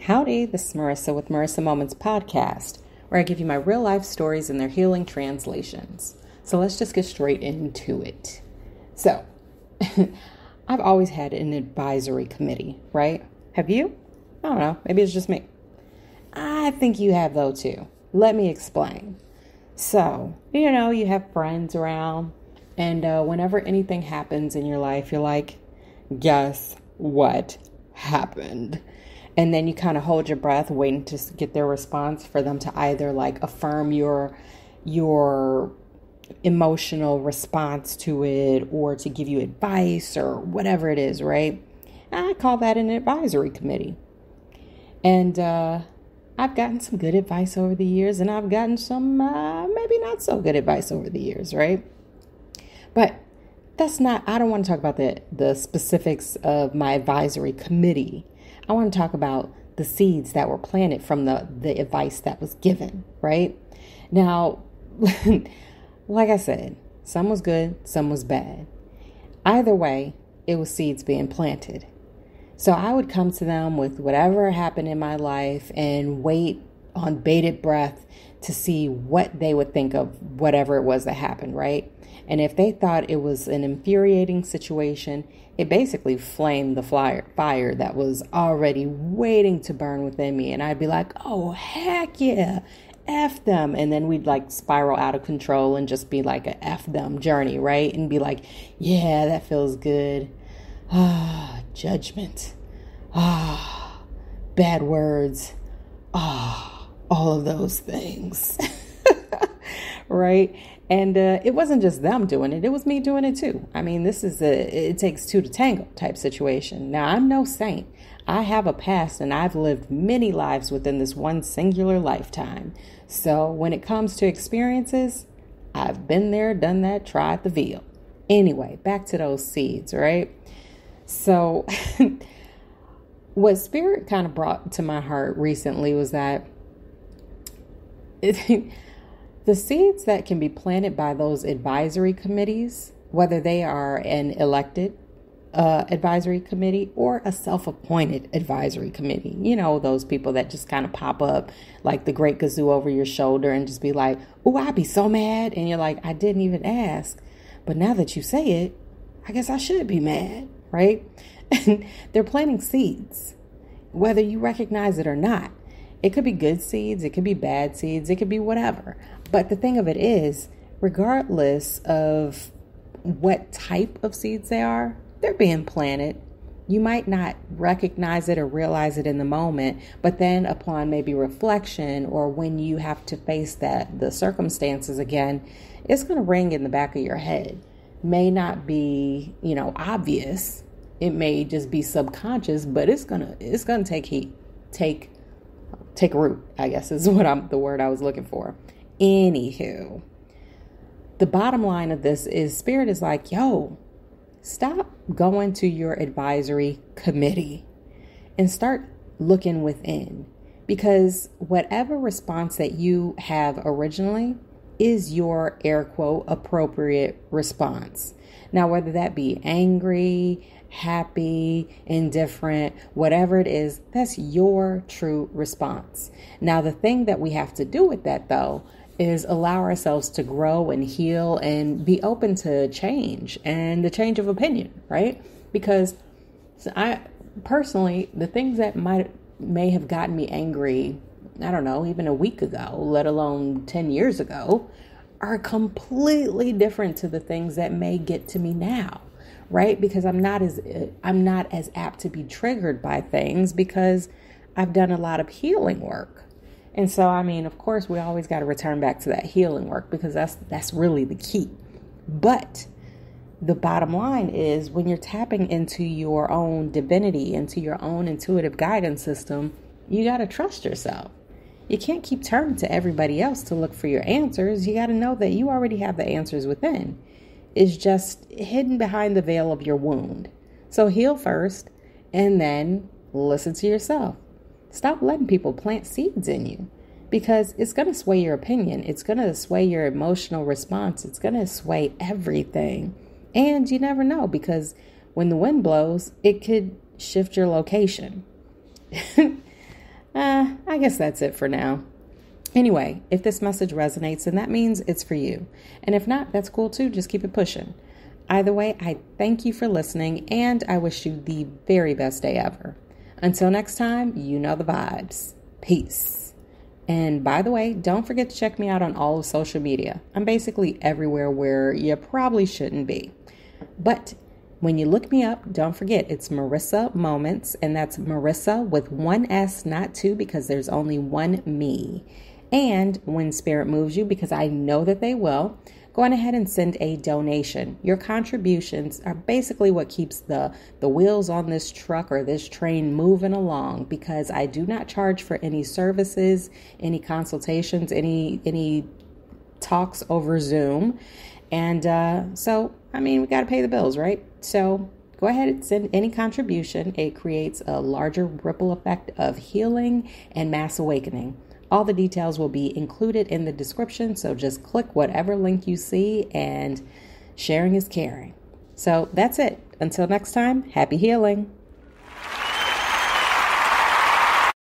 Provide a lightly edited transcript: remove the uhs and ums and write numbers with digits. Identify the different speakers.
Speaker 1: Howdy, this is Marissa with Marisa Moments podcast, where I give you my real life stories and their healing translations. So let's just get straight into it. So, I've always had an advisory committee, right? Have you? I don't know. Maybe it's just me. I think you have though too. Let me explain. So, you have friends around, and whenever anything happens in your life, you're like, guess what happened? And then you kind of hold your breath, waiting to get their response for them to either like affirm your emotional response to it or to give you advice or whatever it is, right? I call that an advisory committee. And I've gotten some good advice over the years, and I've gotten some maybe not so good advice over the years, right? But I don't want to talk about the specifics of my advisory committee. I want to talk about the seeds that were planted from the advice that was given, right? Now, like I said, some was good, some was bad. Either way, it was seeds being planted. So I would come to them with whatever happened in my life and wait on bated breath to see what they would think of whatever it was that happened, right? And if they thought it was an infuriating situation, it basically flamed the fire that was already waiting to burn within me. And I'd be like, oh, heck yeah, F them. And then we'd like spiral out of control and just be like a F them journey, right? And be like, yeah, that feels good. Judgment. Bad words. All of those things. Right? And it wasn't just them doing it. It was me doing it too. I mean, this is it takes two to tango type situation. Now, I'm no saint. I have a past and I've lived many lives within this one singular lifetime. So when it comes to experiences, I've been there, done that, tried the veal. Anyway, back to those seeds, right? So what Spirit kind of brought to my heart recently was that the seeds that can be planted by those advisory committees, whether they are an elected advisory committee or a self-appointed advisory committee, those people that just kind of pop up like the great kazoo over your shoulder and just be like, oh, I'd be so mad. And you're like, I didn't even ask. But now that you say it, I guess I should be mad, right? And they're planting seeds, whether you recognize it or not. It could be good seeds, it could be bad seeds, it could be whatever. But the thing of it is, regardless of what type of seeds they are, they're being planted. You might not recognize it or realize it in the moment, but then upon maybe reflection or when you have to face the circumstances again, it's going to ring in the back of your head. May not be, obvious. It may just be subconscious, but it's gonna take root, I guess is the word I was looking for. Anywho, the bottom line of this is Spirit is like, yo, stop going to your advisory committee and start looking within, because whatever response that you have originally is your air quote appropriate response. Now, whether that be angry, happy, indifferent, whatever it is, that's your true response. Now, the thing that we have to do with that, though, is allow ourselves to grow and heal and be open to change and the change of opinion, right? Because I personally, the things that may have gotten me angry, I don't know, even a week ago, let alone 10 years ago, are completely different to the things that may get to me now. Right? Because I'm not as apt to be triggered by things because I've done a lot of healing work. And so, of course, we always got to return back to that healing work because that's really the key. But the bottom line is when you're tapping into your own divinity, into your own intuitive guidance system, you got to trust yourself. You can't keep turning to everybody else to look for your answers. You got to know that you already have the answers within. It's just hidden behind the veil of your wound. So heal first and then listen to yourself. Stop letting people plant seeds in you because it's going to sway your opinion. It's going to sway your emotional response. It's going to sway everything. And you never know because when the wind blows, it could shift your location. I guess that's it for now. Anyway, if this message resonates, then that means it's for you. And if not, that's cool too. Just keep it pushing. Either way, I thank you for listening, and I wish you the very best day ever. Until next time, you know the vibes. Peace. And by the way, don't forget to check me out on all of social media. I'm basically everywhere where you probably shouldn't be. But when you look me up, don't forget it's Marisa Moments, and that's Marisa with one S, not two, because there's only one me. And when spirit moves you, because I know that they will, go on ahead and send a donation. Your contributions are basically what keeps the wheels on this truck or this train moving along, because I do not charge for any services, any consultations, any talks over Zoom. And so, we got to pay the bills, right? So go ahead and send any contribution. It creates a larger ripple effect of healing and mass awakening. All the details will be included in the description, so just click whatever link you see, and sharing is caring. So that's it. Until next time, happy healing.